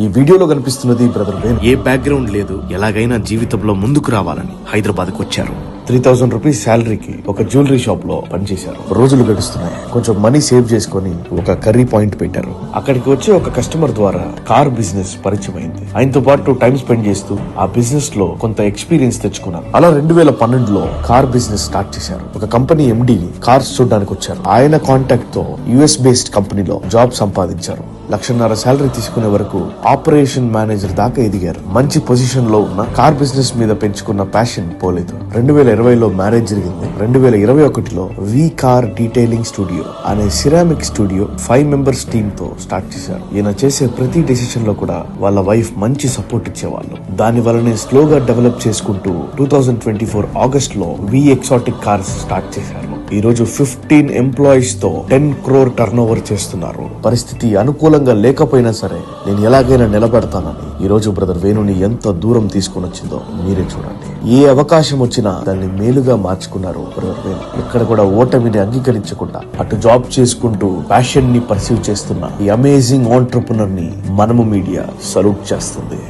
ఈ వీడియోలో కనిపిస్తున్నది బ్రదర్ వేణు. ఏ బ్యాక్గ్రౌండ్ లేదు, ఎలాగైనా జీవితంలో ముందుకు రావాలని హైదరాబాద్కు వచ్చారు. 3000 రూపీస్ శాలరీకి ఒక జ్యువెలరీ షాప్ లో పనిచేశారు. రోజులు గడుస్తున్నాయి. కొంచెం మనీ సేవ్ చేసుకుని ఒక కర్రీ పాయింట్ పెట్టారు. అక్కడికి వచ్చే ఒక కస్టమర్ ద్వారా కార్ బిజినెస్ పరిచయం అయింది. ఆయనతో పాటు టైం స్పెండ్ చేస్తూ ఆ బిజినెస్ లో కొంత ఎక్స్పీరియన్స్ తెచ్చుకున్నారు. అలా 2012లో కార్ బిజినెస్ స్టార్ట్ చేశారు. ఒక కంపెనీ ఎండి కార్స్ చూడడానికి వచ్చారు. ఆయన కాంటాక్ట్ తో యుఎస్ బేస్డ్ కంపెనీలో జాబ్ సంపాదించారు. 1,50,000 శాలరీ తీసుకునే వరకు ఆపరేషన్ మేనేజర్ దాకా ఎదిగారు. మంచి పొజిషన్ లో ఉన్న కార్ బిజినెస్ మీద పెంచుకున్న ప్యాషన్ పోలేదు. 2020లో మ్యారేజ్ జరిగింది. 2021లో వి కార్ డీటెయిలింగ్ స్టూడియో అనే సిరామిక్ స్టూడియో 5 మెంబర్స్ టీమ్ తో స్టార్ట్ చేశారు. ఈయన చేసే ప్రతి డెసిషన్ లో కూడా వాళ్ళ వైఫ్ మంచి సపోర్ట్ ఇచ్చేవాళ్ళు. దాని వల్లనే స్లోగా డెవలప్ చేసుకుంటూ 2024 ఆగస్ట్ లో వి ఎక్సాటిక్ కార్స్ స్టార్ట్ చేశారు. ఈ రోజు 15 ఎంప్లాయీస్ తో 10 crore టర్న్ ఓవర్ చేస్తున్నారు. పరిస్థితి అనుకూలంగా లేకపోయినా సరే నేను ఎలాగైనా నిలబెడతానని ఈ రోజు బ్రదర్ వేణుని ఎంత దూరం తీసుకుని వచ్చిందో మీరే చూడండి. ఏ అవకాశం వచ్చినా దాన్ని మేలుగా మార్చుకున్నారు బ్రదర్ వేణు. ఎక్కడ కూడా ఓటమిని అంగీకరించకుండా అటు జాబ్ చేసుకుంటూ ప్యాషన్ ని పర్సీవ్ చేస్తున్న ఈ అమేజింగ్ ఆంట్రప్రెన్యూర్ ని మనము మీడియా సల్యూట్ చేస్తుంది.